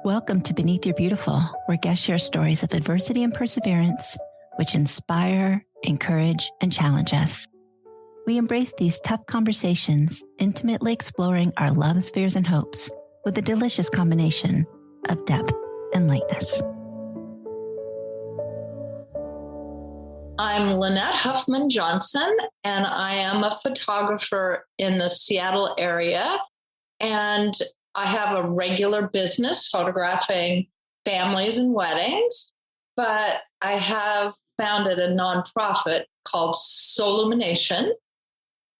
Welcome to Beneath Your Beautiful, where guests share stories of adversity and perseverance, which inspire, encourage, and challenge us. We embrace these tough conversations, intimately exploring our loves, fears, and hopes with a delicious combination of depth and lightness. I'm Lynette Huffman Johnson, and I am a photographer in the Seattle area. And I have a regular business photographing families and weddings, but I have founded a nonprofit called Soulumination.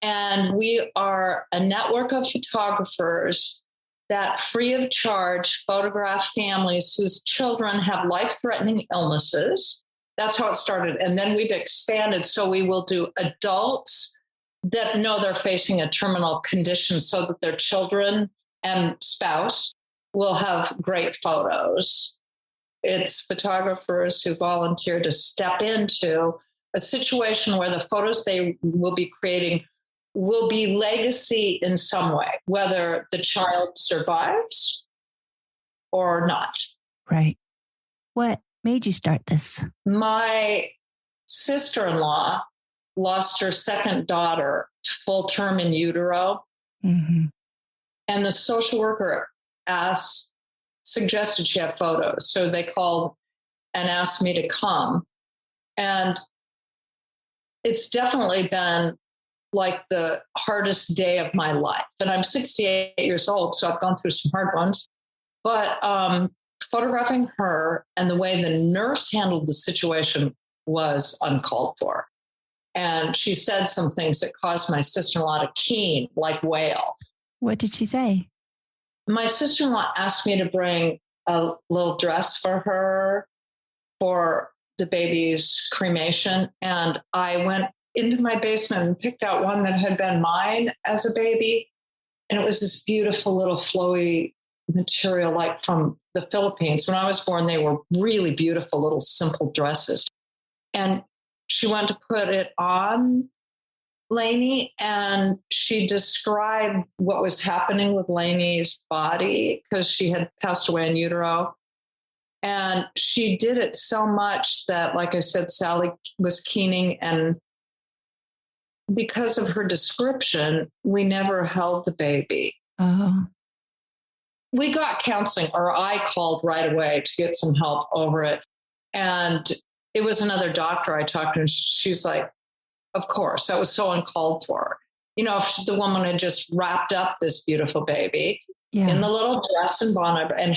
And we are a network of photographers that free of charge photograph families whose children have life-threatening illnesses. That's how it started. And then we've expanded. So we will do adults that know they're facing a terminal condition so that their children and spouse will have great photos. It's photographers who volunteer to step into a situation where the photos they will be creating will be legacy in some way, whether the child survives or not. Right. What made you start this? My sister-in-law lost her second daughter full term in utero. Mm-hmm. And the social worker suggested she have photos. So they called and asked me to come. And it's definitely been like the hardest day of my life. And I'm 68 years old, so I've gone through some hard ones. But photographing her and the way the nurse handled the situation was uncalled for. And she said some things that caused my sister-in-law to keen like wail. What did she say? My sister-in-law asked me to bring a little dress for her for the baby's cremation. And I went into my basement and picked out one that had been mine as a baby. And it was this beautiful little flowy material, like from the Philippines. When I was born, they were really beautiful little simple dresses. And she went to put it on Lainey, and she described what was happening with Lainey's body because she had passed away in utero. And she did it so much that, like I said, Sally was keening. And because of her description, we never held the baby. Oh. We got counseling, or I called right away to get some help over it. And it was another doctor I talked to, and she's like, of course, that was so uncalled for. You know, if the woman had just wrapped up this beautiful baby in the little dress and bonnet and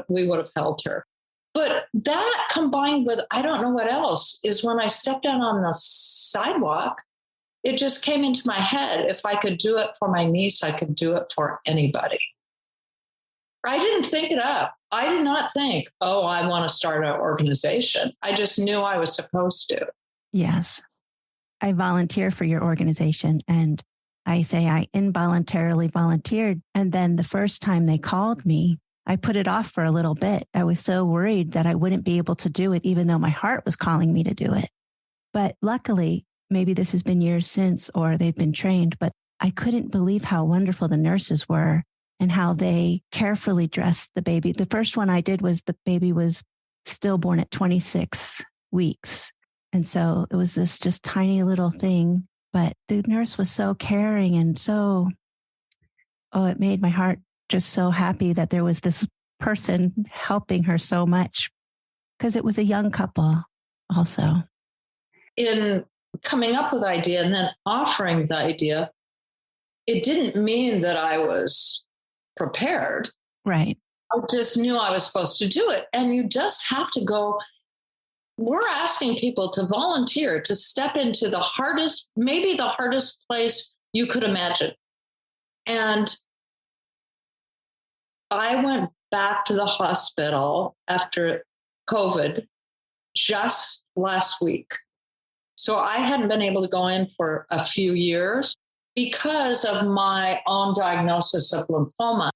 we would have held her. But that combined with, I don't know what else, is when I stepped out on the sidewalk, it just came into my head. If I could do it for my niece, I could do it for anybody. I didn't think it up. I did not think, I want to start an organization. I just knew I was supposed to. Yes. I volunteer for your organization, and I say I involuntarily volunteered. And then the first time they called me, I put it off for a little bit. I was so worried that I wouldn't be able to do it, even though my heart was calling me to do it. But luckily, maybe this has been years since, or they've been trained, but I couldn't believe how wonderful the nurses were and how they carefully dressed the baby. The first one I did was the baby was stillborn at 26 weeks. And so it was this just tiny little thing, but the nurse was so caring and it made my heart just so happy that there was this person helping her so much, because it was a young couple also. In coming up with the idea and then offering the idea, it didn't mean that I was prepared. Right. I just knew I was supposed to do it. And you just have to go. We're asking people to volunteer, to step into maybe the hardest place you could imagine. And I went back to the hospital after COVID just last week. So I hadn't been able to go in for a few years because of my own diagnosis of lymphoma.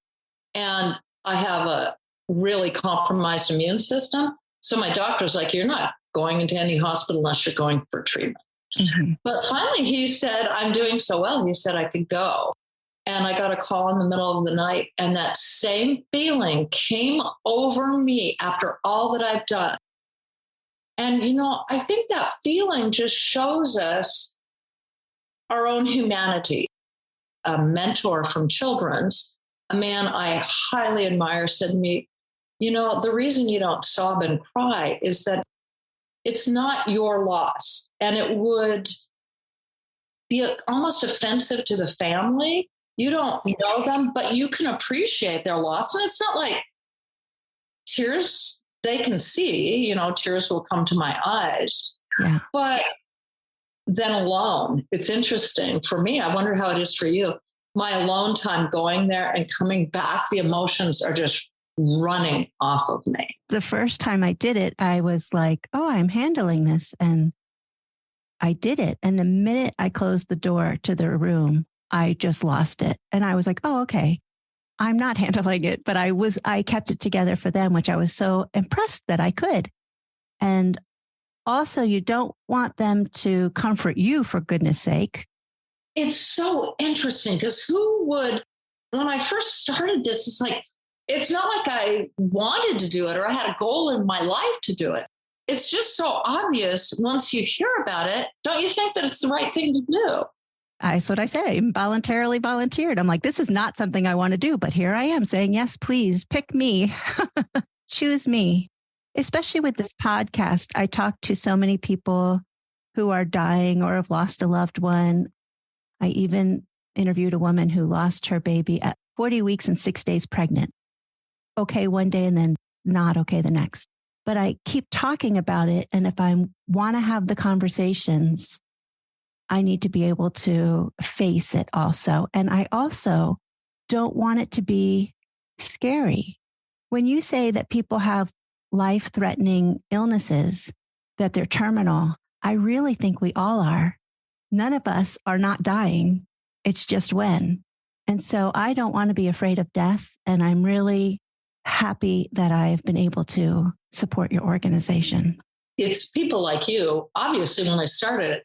And I have a really compromised immune system. So my doctor's like, you're not going into any hospital unless you're going for treatment. Mm-hmm. But finally he said, I'm doing so well. He said I could go. And I got a call in the middle of the night, and that same feeling came over me after all that I've done. And, I think that feeling just shows us our own humanity. A mentor from Children's, a man I highly admire, said to me, the reason you don't sob and cry is that it's not your loss. And it would be almost offensive to the family. You don't know them, but you can appreciate their loss. And it's not like tears they can see, tears will come to my eyes. Yeah. But then alone, it's interesting for me. I wonder how it is for you. My alone time going there and coming back, the emotions are just running off of me. The first time I did it, I was like, oh, I'm handling this. And I did it. And the minute I closed the door to the room, I just lost it. And I was like, oh, okay, I'm not handling it. But I kept it together for them, which I was so impressed that I could. And also, you don't want them to comfort you, for goodness sake. It's so interesting because when I first started this, it's not like I wanted to do it or I had a goal in my life to do it. It's just so obvious once you hear about it. Don't you think that it's the right thing to do? That's what I said. I involuntarily volunteered. I'm like, this is not something I want to do, but here I am saying, yes, please pick me, choose me. Especially with this podcast, I talk to so many people who are dying or have lost a loved one. I even interviewed a woman who lost her baby at 40 weeks and 6 days pregnant. Okay one day and then not okay the next. But I keep talking about it. And if I want to have the conversations, I need to be able to face it also. And I also don't want it to be scary. When you say that people have life-threatening illnesses, that they're terminal, I really think we all are. None of us are not dying. It's just when. And so I don't want to be afraid of death. And I'm really happy that I've been able to support your organization. It's people like you. Obviously, when I started it,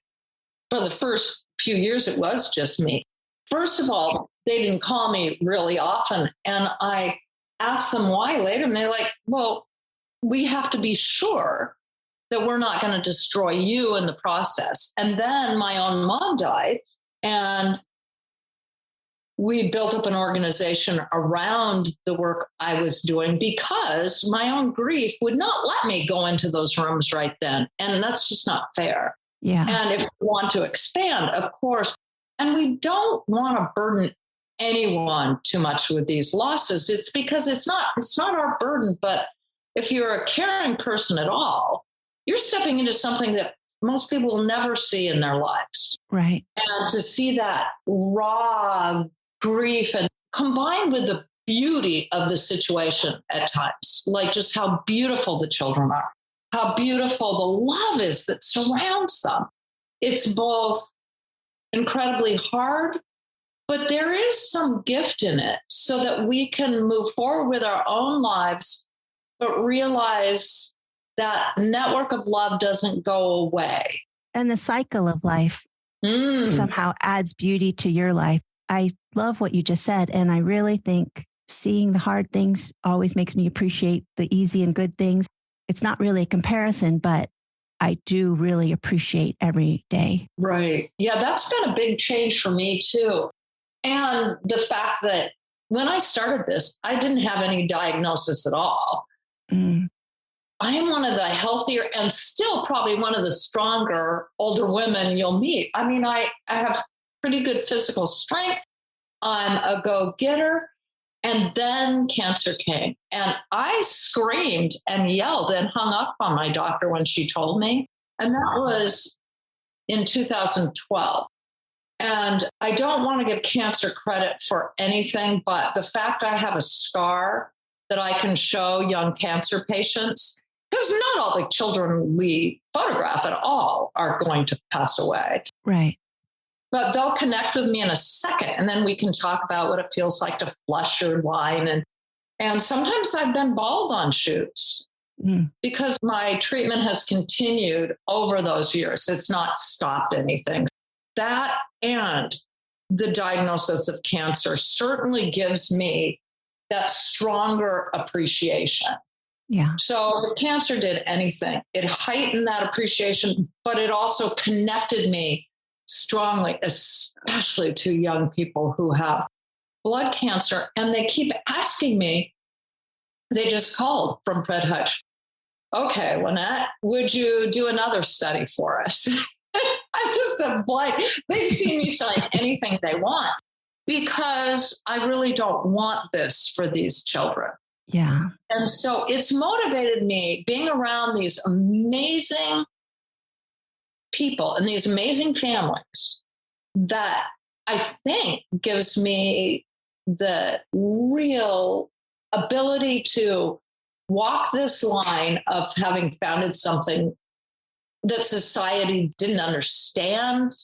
for the first few years, it was just me. First of all, they didn't call me really often. And I asked them why later. And they're like, well, we have to be sure that we're not going to destroy you in the process. And then my own mom died, and we built up an organization around the work I was doing because my own grief would not let me go into those rooms right then. And that's just not fair. Yeah. And if we want to expand, of course, and we don't want to burden anyone too much with these losses. It's because it's not our burden, but if you're a caring person at all, you're stepping into something that most people will never see in their lives. Right. And to see that raw grief and combined with the beauty of the situation at times, like just how beautiful the children are, how beautiful the love is that surrounds them. It's both incredibly hard, but there is some gift in it so that we can move forward with our own lives, but realize that network of love doesn't go away. And the cycle of life somehow adds beauty to your life. I love what you just said. And I really think seeing the hard things always makes me appreciate the easy and good things. It's not really a comparison, but I do really appreciate every day. Right. Yeah, that's been a big change for me too. And the fact that when I started this, I didn't have any diagnosis at all. I am one of the healthier and still probably one of the stronger older women you'll meet. I mean, I have pretty good physical strength. I'm a go-getter. And then cancer came. And I screamed and yelled and hung up on my doctor when she told me. And that was in 2012. And I don't want to give cancer credit for anything, but the fact I have a scar that I can show young cancer patients, because not all the children we photograph at all are going to pass away. Right. But they'll connect with me in a second, and then we can talk about what it feels like to flush your line. And sometimes I've been bald on shoots because my treatment has continued over those years. It's not stopped anything. That and the diagnosis of cancer certainly gives me that stronger appreciation. Yeah. So if cancer did anything, it heightened that appreciation, but it also connected me strongly, especially to young people who have blood cancer. And they keep asking me, they just called from Fred Hutch. Okay, Lynette, would you do another study for us? I'm just a blank. They've seen me sign anything they want because I really don't want this for these children. Yeah. And so it's motivated me being around these amazing people and these amazing families that I think gives me the real ability to walk this line of having founded something that society didn't understand.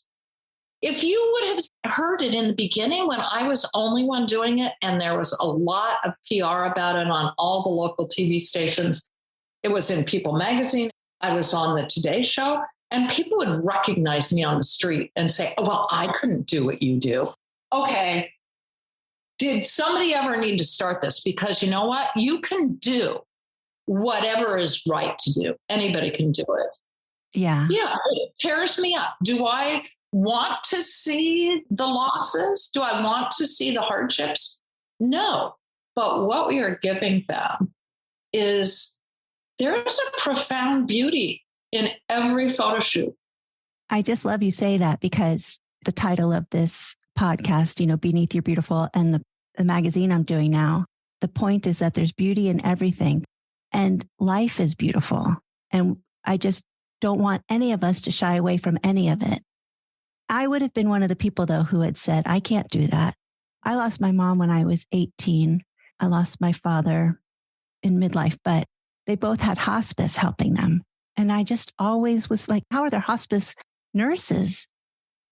If you would have heard it in the beginning when I was only one doing it, and there was a lot of PR about it on all the local TV stations, it was in People magazine, I was on the Today Show, and people would recognize me on the street and say, oh, well, I couldn't do what you do. Okay, did somebody ever need to start this? Because you know what? You can do whatever is right to do. Anybody can do it. Yeah. Yeah, it tears me up. Do I want to see the losses? Do I want to see the hardships? No. But what we are giving them is there's a profound beauty in every photo shoot. I just love you say that, because the title of this podcast, Beneath Your Beautiful, and the magazine I'm doing now, the point is that there's beauty in everything, and life is beautiful. And I just don't want any of us to shy away from any of it. I would have been one of the people, though, who had said, I can't do that. I lost my mom when I was 18. I lost my father in midlife, but they both had hospice helping them. And I just always was like, how are there hospice nurses?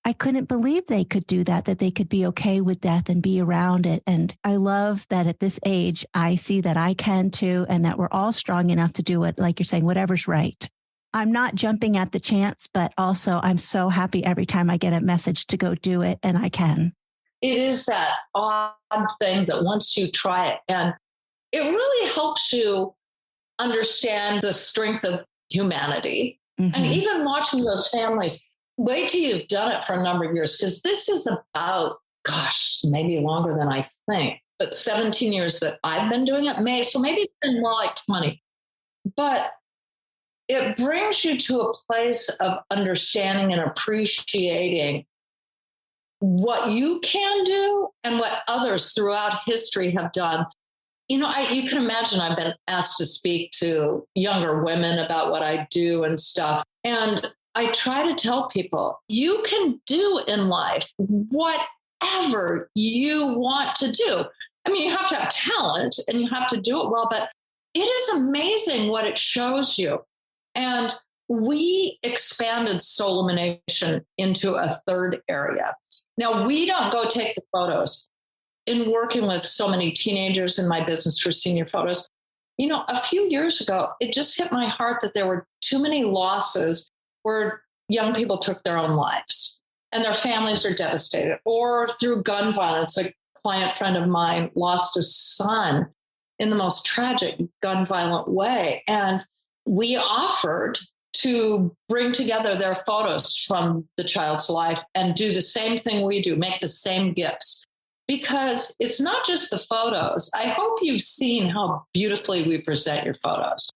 I couldn't believe they could do that they could be okay with death and be around it. And I love that at this age, I see that I can too, and that we're all strong enough to do it. Like you're saying, whatever's right. I'm not jumping at the chance, but also I'm so happy every time I get a message to go do it, and I can. It is that odd thing that once you try it, and it really helps you understand the strength of humanity. Mm-hmm. And even watching those families, wait till you've done it for a number of years, because this is about, maybe longer than I think, but 17 years that I've been doing it. So maybe it's been more like 20. But it brings you to a place of understanding and appreciating what you can do and what others throughout history have done. You can imagine I've been asked to speak to younger women about what I do and stuff. And I try to tell people, you can do in life whatever you want to do. I mean, you have to have talent and you have to do it well, but it is amazing what it shows you. And we expanded soul illumination into a third area. Now, we don't go take the photos. In working with so many teenagers in my business for senior photos, a few years ago, it just hit my heart that there were too many losses where young people took their own lives and their families are devastated, or through gun violence. A client friend of mine lost a son in the most tragic gun violent way. And we offered to bring together their photos from the child's life and do the same thing we do, make the same gifts. Because it's not just the photos. I hope you've seen how beautifully we present your photos,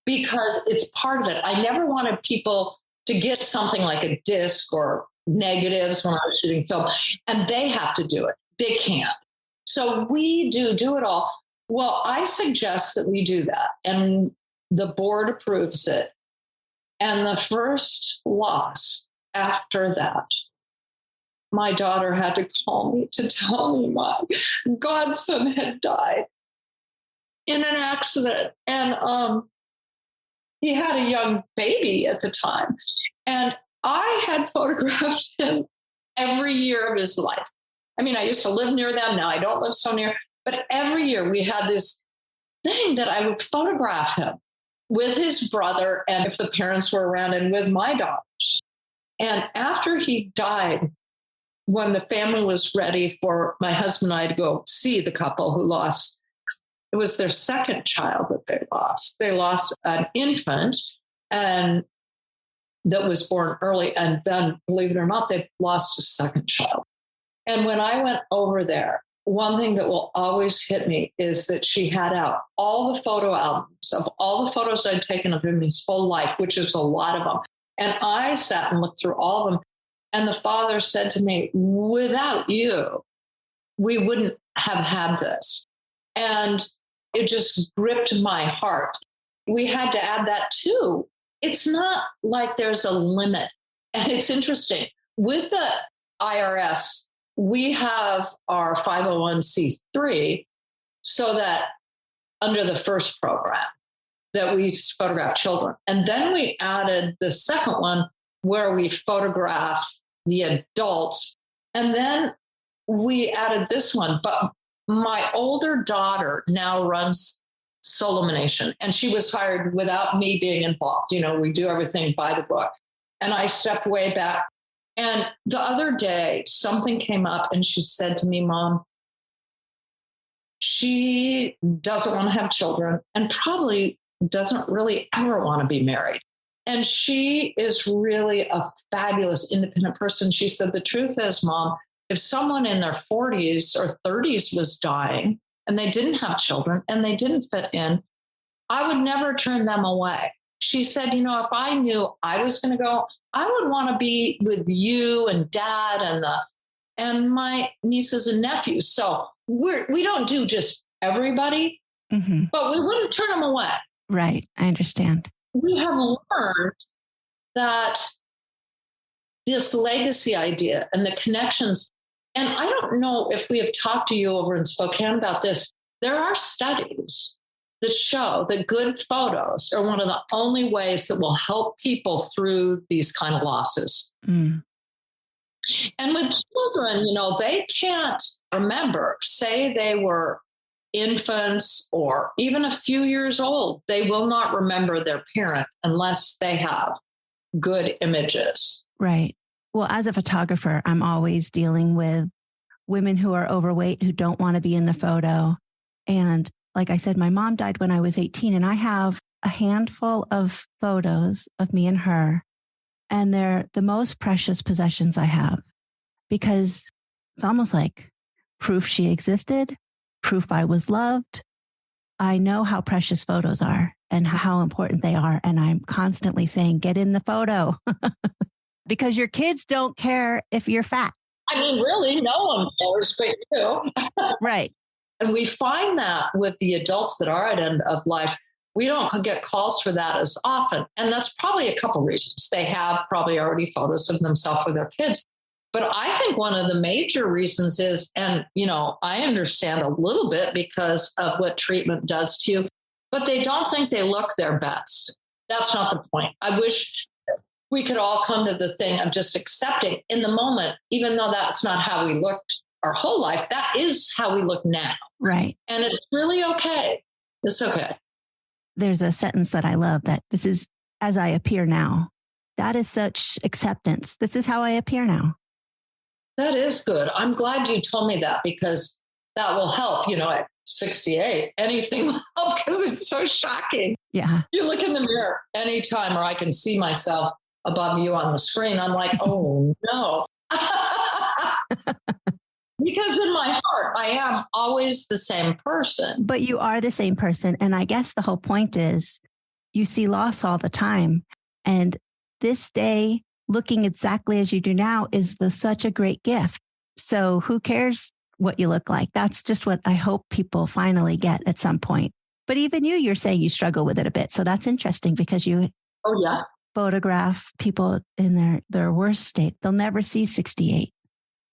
because it's part of it. I never wanted people to get something like a disc or negatives when I was shooting film, and they have to do it. They can't. So we do it all. Well, I suggest that we do that, and the board approves it. And the first loss after that, my daughter had to call me to tell me my godson had died in an accident. And he had a young baby at the time. And I had photographed him every year of his life. I mean, I used to live near them. Now I don't live so near. But every year we had this thing that I would photograph him with his brother, and if the parents were around, and with my daughters. And after he died, when the family was ready for my husband and I to go see the couple who lost, it was their second child that they lost. They lost an infant and that was born early. And then, believe it or not, they lost a second child. And when I went over there, one thing that will always hit me is that she had out all the photo albums of all the photos I'd taken of him his whole life, which is a lot of them. And I sat and looked through all of them. And the father said to me, without you, we wouldn't have had this. And it just gripped my heart. We had to add that too. It's not like there's a limit. And it's interesting. With the IRS, we have our 501c3 so that under the first program that we photograph children. And then we added the second one where we photograph the adults. And then we added this one. But my older daughter now runs Solomination, and she was hired without me being involved. You know, we do everything by the book. And I stepped way back. And the other day, something came up and she said to me, Mom, she doesn't want to have children and probably doesn't really ever want to be married. And she is really a fabulous independent person. She said, the truth is, Mom, if someone in their 40s or 30s was dying and they didn't have children and they didn't fit in, I would never turn them away. She said, you know, if I knew I was going to go, I would want to be with you and Dad and my nieces and nephews. So we don't do just everybody, but we wouldn't turn them away. Right. I understand. We have learned that this legacy idea and the connections, and I don't know if we have talked to you over in Spokane about this. There are studies that show that good photos are one of the only ways that will help people through these kind of losses. And with children, you know, they can't remember, say they were infants or even a few years old, they will not remember their parent unless they have good images. Right. Well, as a photographer, I'm always dealing with women who are overweight, who don't want to be in the photo. And like I said, my mom died when I was 18, and I have a handful of photos of me and her. And they're the most precious possessions I have, because it's almost like proof she existed, proof I was loved. I know how precious photos are and how important they are. And I'm constantly saying, get in the photo because your kids don't care if you're fat. I mean, really, no one cares but you. Right. And we find that with the adults that are at end of life, we don't get calls for that as often. And that's probably a couple reasons. They have probably already photos of themselves with their kids. But I think one of the major reasons is, and, you know, I understand a little bit because of what treatment does to you, but they don't think they look their best. That's not the point. I wish we could all come to the thing of just accepting in the moment, even though that's not how we looked our whole life, that is how we look now. Right. And it's really okay. It's okay. There's a sentence that I love, that this is as I appear now. That is such acceptance. This is how I appear now. That is good. I'm glad you told me that, because that will help. You know, at 68, anything will help, because it's so shocking. Yeah. You look in the mirror anytime, or I can see myself above you on the screen. I'm like, oh no. Because in my heart, I am always the same person. But you are the same person. And I guess the whole point is you see loss all the time. And this day, looking exactly as you do now is such a great gift. So who cares what you look like? That's just what I hope people finally get at some point. But even you're saying you struggle with it a bit. So that's interesting, because you photograph people in their worst state. They'll never see 68.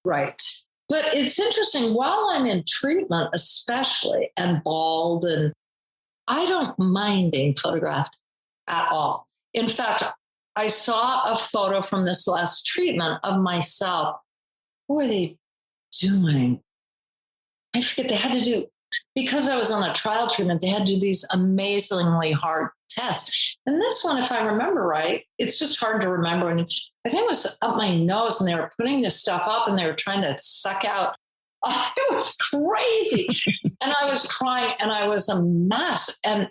Right. But it's interesting, while I'm in treatment, especially, and bald, and I don't mind being photographed at all. In fact, I saw a photo from this last treatment of myself. What were they doing? I forget. They had to do, because I was on a trial treatment, they had to do these amazingly hard test. And this one, if I remember right, it's just hard to remember. And I think it was up my nose and they were putting this stuff up and they were trying to suck out. Oh, it was crazy. And I was crying and I was a mess. And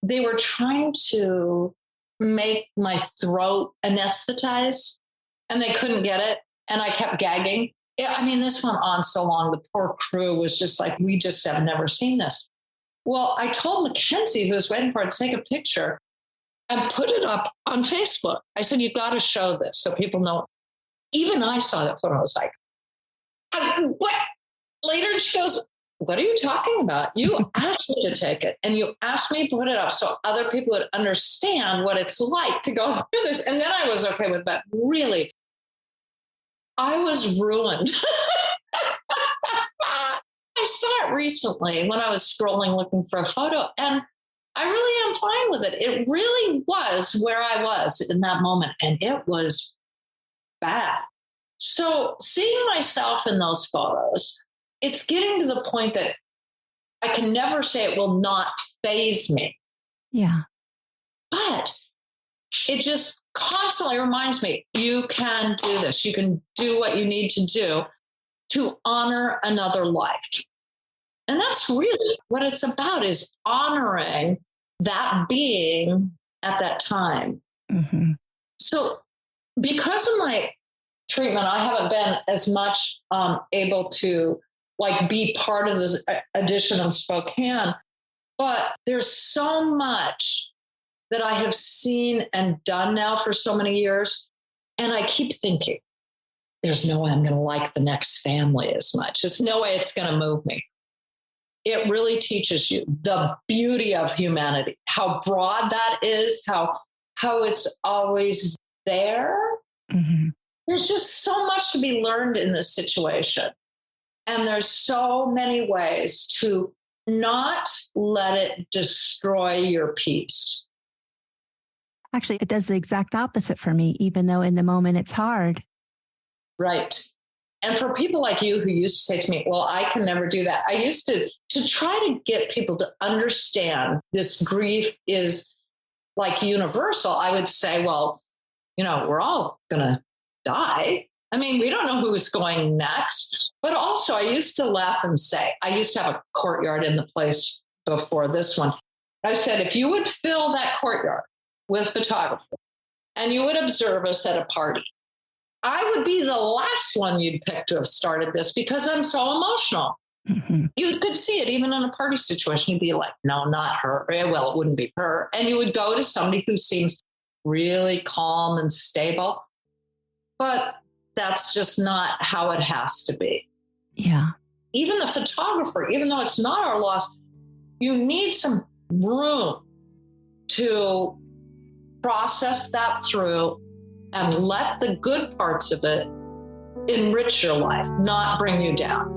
they were trying to make my throat anesthetize and they couldn't get it. And I kept gagging. I mean, this went on so long. The poor crew was just like, we just have never seen this. Well, I told Mackenzie, who was waiting for it, to take a picture and put it up on Facebook. I said, you've got to show this so people know. Even I saw that photo. I was like, what? Later, she goes, what are you talking about? You asked me to take it and you asked me to put it up so other people would understand what it's like to go through this. And then I was okay with that. Really, I was ruined. I saw it recently when I was scrolling looking for a photo, and I really am fine with it. It really was where I was in that moment, and it was bad. So seeing myself in those photos, it's getting to the point that I can never say it will not faze me. Yeah. But it just constantly reminds me, you can do this. You can do what you need to do to honor another life. And that's really what it's about, is honoring that being at that time. Mm-hmm. So because of my treatment, I haven't been as much able to like be part of this edition of Spokane, but there's so much that I have seen and done now for so many years. And I keep thinking, there's no way I'm going to like the next family as much. It's no way it's going to move me. It really teaches you the beauty of humanity, how broad that is, how it's always there. Mm-hmm. There's just so much to be learned in this situation. And there's so many ways to not let it destroy your peace. Actually, it does the exact opposite for me, even though in the moment it's hard. Right. And for people like you who used to say to me, well, I can never do that. I used to try to get people to understand this grief is like universal. I would say, well, we're all going to die. I mean, we don't know who's going next. But also I used to laugh and say, I used to have a courtyard in the place before this one. I said, if you would fill that courtyard with photographers and you would observe us at a party, I would be the last one you'd pick to have started this because I'm so emotional. Mm-hmm. You could see it even in a party situation. You'd be like, no, not her. Well, it wouldn't be her. And you would go to somebody who seems really calm and stable. But that's just not how it has to be. Yeah. Even the photographer, even though it's not our loss, you need some room to process that through and let the good parts of it enrich your life, not bring you down.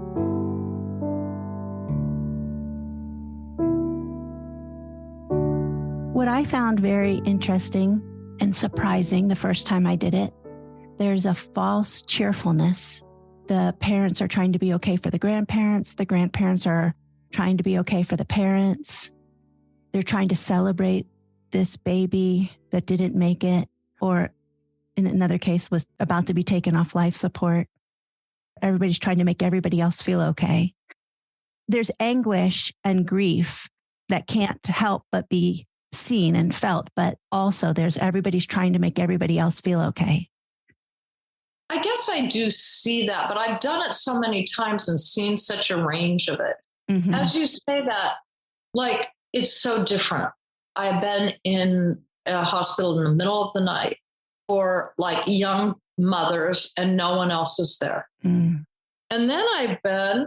What I found very interesting and surprising the first time I did it, there's a false cheerfulness. The parents are trying to be okay for the grandparents. The grandparents are trying to be okay for the parents. They're trying to celebrate this baby that didn't make it, or in another case was about to be taken off life support. Everybody's trying to make everybody else feel okay. There's anguish and grief that can't help but be seen and felt, but also everybody's trying to make everybody else feel okay. I guess I do see that, but I've done it so many times and seen such a range of it. Mm-hmm. As you say that, like, it's so different. I've been in a hospital in the middle of the night for like young mothers and no one else is there. Mm. And then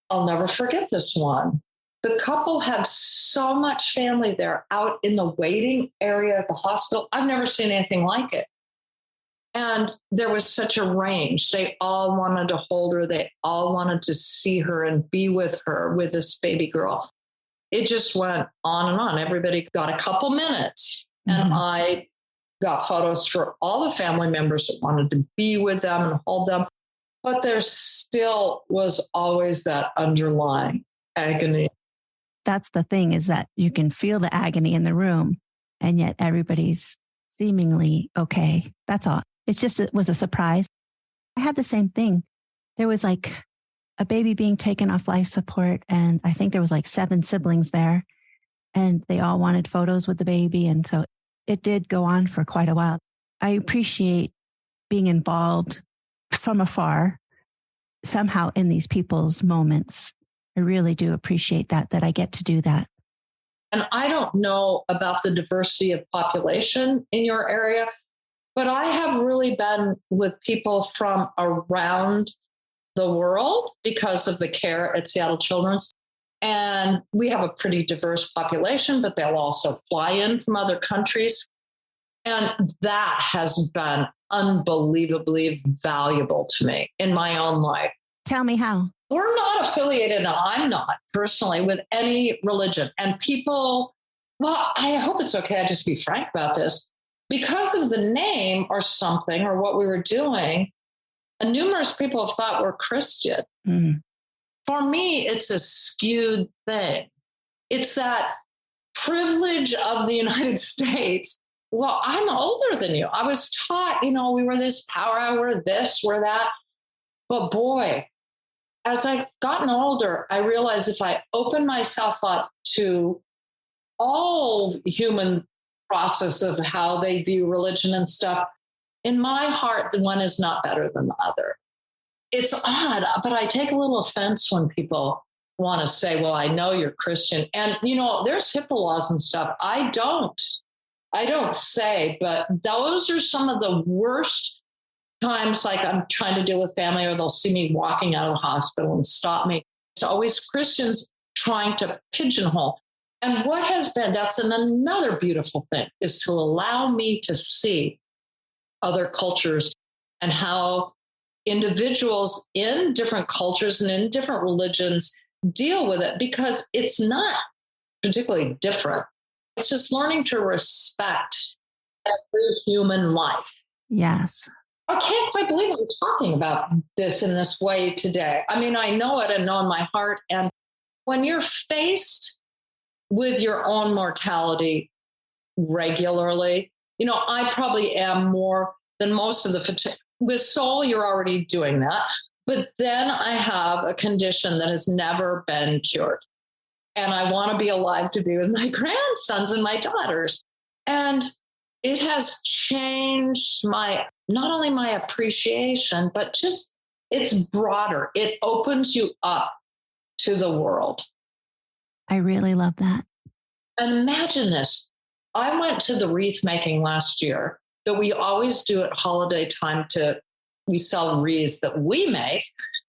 I'll never forget this one. The couple had so much family there out in the waiting area at the hospital. I've never seen anything like it. And there was such a range. They all wanted to hold her. They all wanted to see her and be with her, with this baby girl. It just went on and on. Everybody got a couple minutes. Mm-hmm. And I got photos for all the family members that wanted to be with them and hold them. But there still was always that underlying agony. that's the thing, is that you can feel the agony in the room and yet everybody's seemingly okay. That's all. It was a surprise. I had the same thing. There was like a baby being taken off life support. And I think there was like 7 siblings there and they all wanted photos with the baby. And so it did go on for quite a while. I appreciate being involved from afar somehow in these people's moments. I really do appreciate that I get to do that. And I don't know about the diversity of population in your area, but I have really been with people from around the world because of the care at Seattle Children's. And we have a pretty diverse population, but they'll also fly in from other countries. And that has been unbelievably valuable to me in my own life. Tell me how. We're not affiliated, and I'm not personally, with any religion. And people, well, I hope it's okay. I just be frank about this. Because of the name or something or what we were doing, numerous people have thought we're Christian. Mm. For me, it's a skewed thing. It's that privilege of the United States. Well, I'm older than you. I was taught, we were this power, we're this, we're that. But boy, as I've gotten older, I realize if I open myself up to all human process of how they view religion and stuff, in my heart, the one is not better than the other. It's odd, but I take a little offense when people want to say, well, I know you're Christian. And, there's HIPAA laws and stuff. I don't say, but those are some of the worst times, like I'm trying to deal with family or they'll see me walking out of the hospital and stop me. It's always Christians trying to pigeonhole. And what has been, that's another beautiful thing, is to allow me to see other cultures and how individuals in different cultures and in different religions deal with it, because it's not particularly different. It's just learning to respect every human life. Yes. I can't quite believe I'm talking about this in this way today. I mean, I know it and know in my heart. And when you're faced with your own mortality regularly, I probably am more than most of with soul, you're already doing that. But then I have a condition that has never been cured. And I want to be alive to be with my grandsons and my daughters. And it has changed not only my appreciation, but just it's broader. It opens you up to the world. I really love that. And imagine this. I went to the wreath making last year that we always do at holiday time. We sell wreaths that we make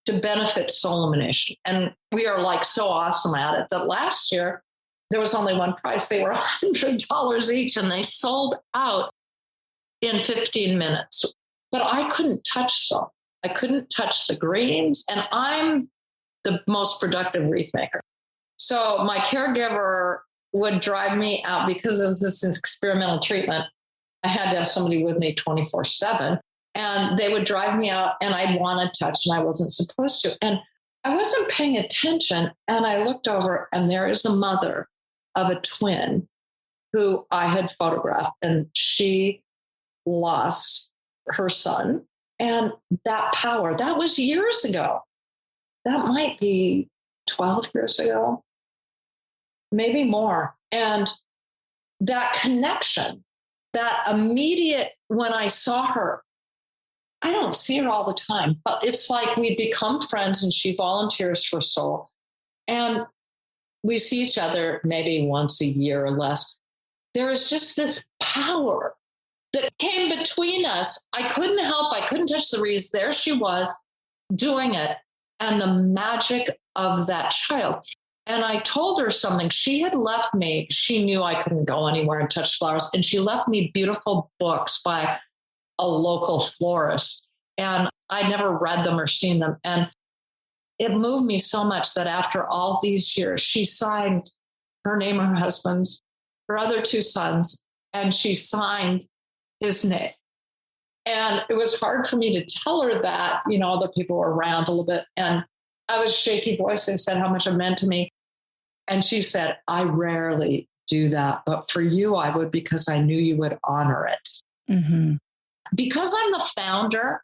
to benefit soul illumination. And we are like so awesome at it that last year there was only one price. They were $100 each and they sold out in 15 minutes. But I couldn't touch them. I couldn't touch the greens. And I'm the most productive wreath maker. So my caregiver would drive me out because of this experimental treatment. I had to have somebody with me 24/7. And they would drive me out and I'd want to touch and I wasn't supposed to. And I wasn't paying attention. And I looked over and there is a mother of a twin who I had photographed, and she lost her son. And that power, that was years ago. That might be 12 years ago, maybe more. And that connection, that immediate, when I saw her, I don't see her all the time, but it's like we'd become friends and she volunteers for Soul. And we see each other maybe once a year or less. There is just this power that came between us. I couldn't help. I couldn't touch the wreaths. There she was doing it. And the magic of that child. And I told her something. She had left me. She knew I couldn't go anywhere and touch flowers. And she left me beautiful books by a local florist. And I never read them or seen them. And it moved me so much that after all these years, she signed her name, her husband's, her other 2 sons, and she signed his name. And it was hard for me to tell her that, other people were around a little bit. And I was shaky voice and said how much it meant to me. And she said, I rarely do that, but for you, I would, because I knew you would honor it. Mm-hmm. Because I'm the founder,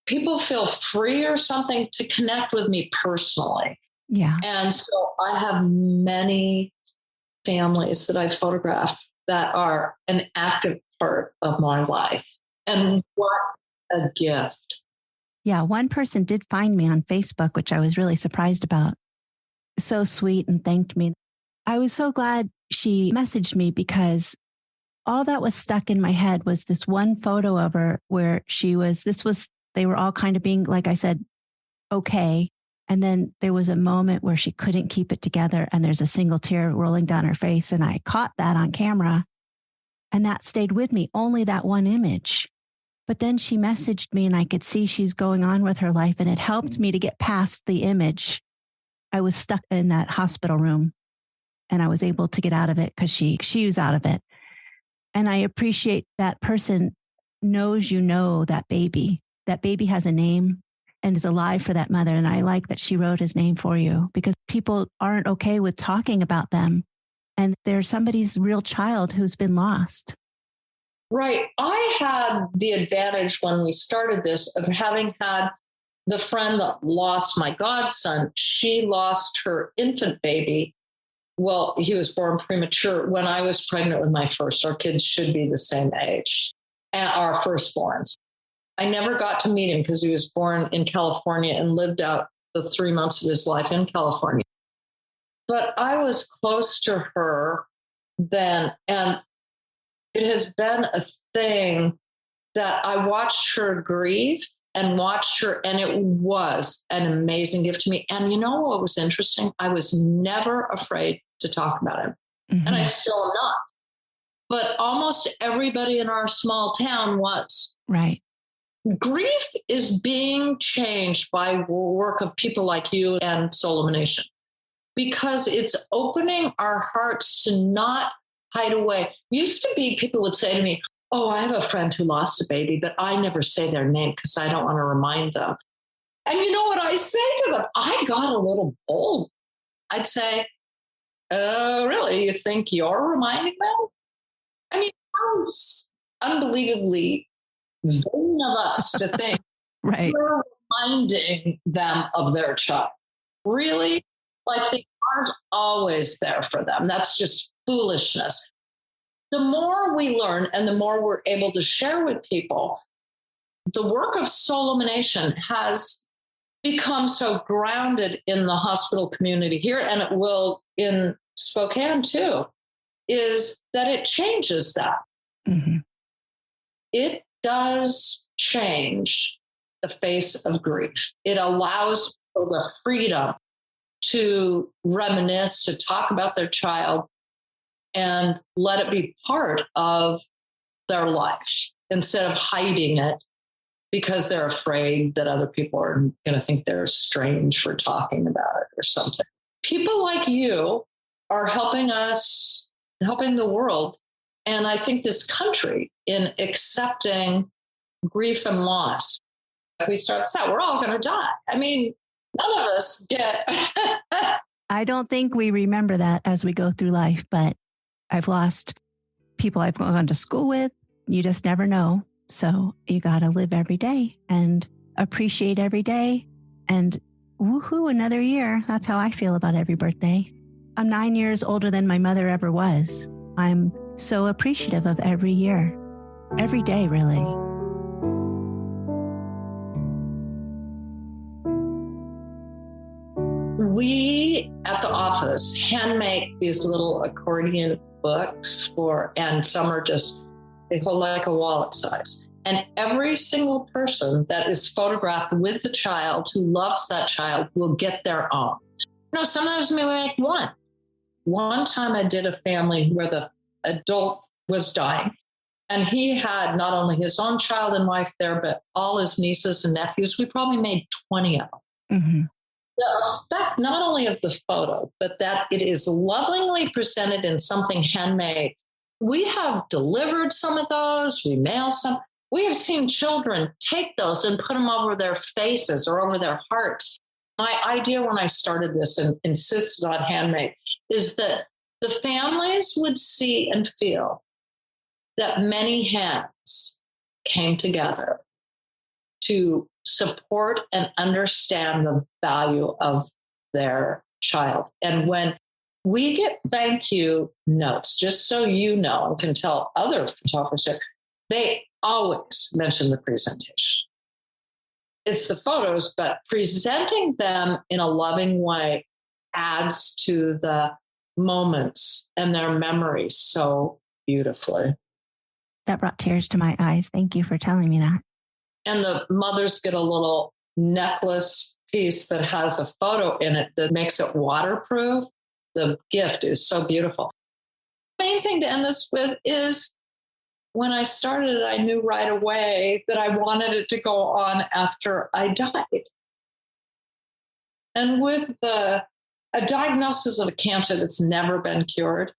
people feel free or something to connect with me personally. Yeah. And so I have many families that I photograph that are an active part of my life. And what a gift. Yeah. One person did find me on Facebook, which I was really surprised about. So sweet and thanked me. I was so glad she messaged me because all that was stuck in my head was this one photo of her where they were all kind of being, like I said, okay. And then there was a moment where she couldn't keep it together and there's a single tear rolling down her face. And I caught that on camera and that stayed with me, only that one image. But then she messaged me and I could see she's going on with her life and it helped me to get past the image. I was stuck in that hospital room and I was able to get out of it because she was out of it. And I appreciate that person knows that baby. That baby has a name and is alive for that mother. And I like that she wrote his name for you because people aren't okay with talking about them. And there's somebody's real child who's been lost. Right. I had the advantage when we started this of having had the friend that lost my godson. She lost her infant baby. Well, he was born premature when I was pregnant with my first. Our kids should be the same age, our firstborns. I never got to meet him because he was born in California and lived out the 3 months of his life in California. But I was close to her then, and it has been a thing that I watched her grieve and watched her, and it was an amazing gift to me. And you know what was interesting? I was never afraid to talk about him, and I still am not. But almost everybody in our small town was. Right. Grief is being changed by work of people like you and Soul Illumination, because it's opening our hearts to not hide away. Used to be people would say to me, oh, I have a friend who lost a baby, but I never say their name because I don't want to remind them. And you know what I say to them? I got a little bold. I'd say, really? You think you're reminding them? I mean, it sounds unbelievably vain of us to think right. we're reminding them of their child. Really? Like they aren't always there for them. That's just foolishness. The more we learn and the more we're able to share with people, the work of Soul Illumination has become so grounded in the hospital community here, and it will in Spokane too, is that it changes that. Mm-hmm. It does change the face of grief. It allows people the freedom to reminisce, to talk about their child, and let it be part of their life instead of hiding it because they're afraid that other people are going to think they're strange for talking about it or something. People like you are helping us, helping the world, and I think this country in accepting grief and loss. If we start this out, we're all going to die. I mean, none of us get. I don't think we remember that as we go through life, but I've lost people I've gone to school with. You just never know. So you got to live every day and appreciate every day. And woohoo, another year. That's how I feel about every birthday. I'm 9 years older than my mother ever was. I'm so appreciative of every year, every day, really. We at the office hand make these little accordion books and some are they hold like a wallet size. And every single person that is photographed with the child who loves that child will get their own. Sometimes we make one. One time I did a family where the adult was dying, and he had not only his own child and wife there, but all his nieces and nephews. We probably made 20 of them. Mm-hmm. The effect not only of the photo, but that it is lovingly presented in something handmade. We have delivered some of those. We mail some. We have seen children take those and put them over their faces or over their hearts. My idea when I started this and insisted on handmade is that the families would see and feel that many hands came together to support and understand the value of their child. And when we get thank you notes, just so you know, and can tell other photographers, they always mention the presentation. It's the photos, but presenting them in a loving way adds to the moments and their memories so beautifully. That brought tears to my eyes. Thank you for telling me that. And the mothers get a little necklace piece that has a photo in it that makes it waterproof. The gift is so beautiful. The main thing to end this with is when I started it, I knew right away that I wanted it to go on after I died. And with a diagnosis of a cancer that's never been cured,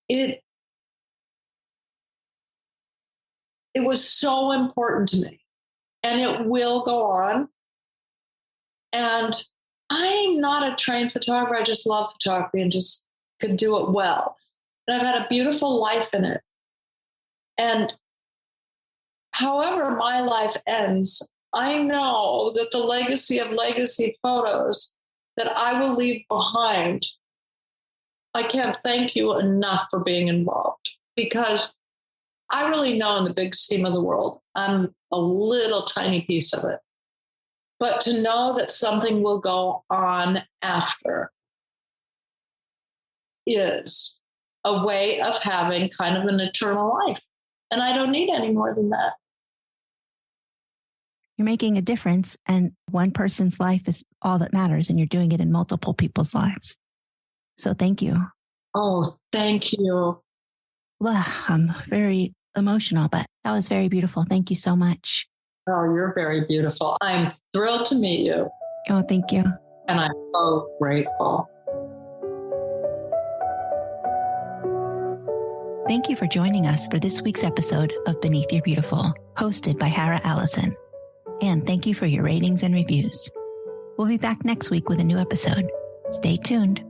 it was so important to me, and it will go on. And I'm not a trained photographer. I just love photography and just could do it well. And I've had a beautiful life in it. And however my life ends, I know that the legacy of legacy photos that I will leave behind, I can't thank you enough for being involved, because I really know in the big scheme of the world, I'm a little tiny piece of it. But to know that something will go on after is a way of having kind of an eternal life. And I don't need any more than that. You're making a difference, and one person's life is all that matters, and you're doing it in multiple people's lives. So thank you. Oh, thank you. Well, I'm very emotional, but that was very beautiful. Thank you so much. Oh, you're very beautiful. I'm thrilled to meet you. Oh, thank you. And I'm so grateful. Thank you for joining us for this week's episode of Beneath Your Beautiful, hosted by Hara Allison. And thank you for your ratings and reviews. We'll be back next week with a new episode. Stay tuned.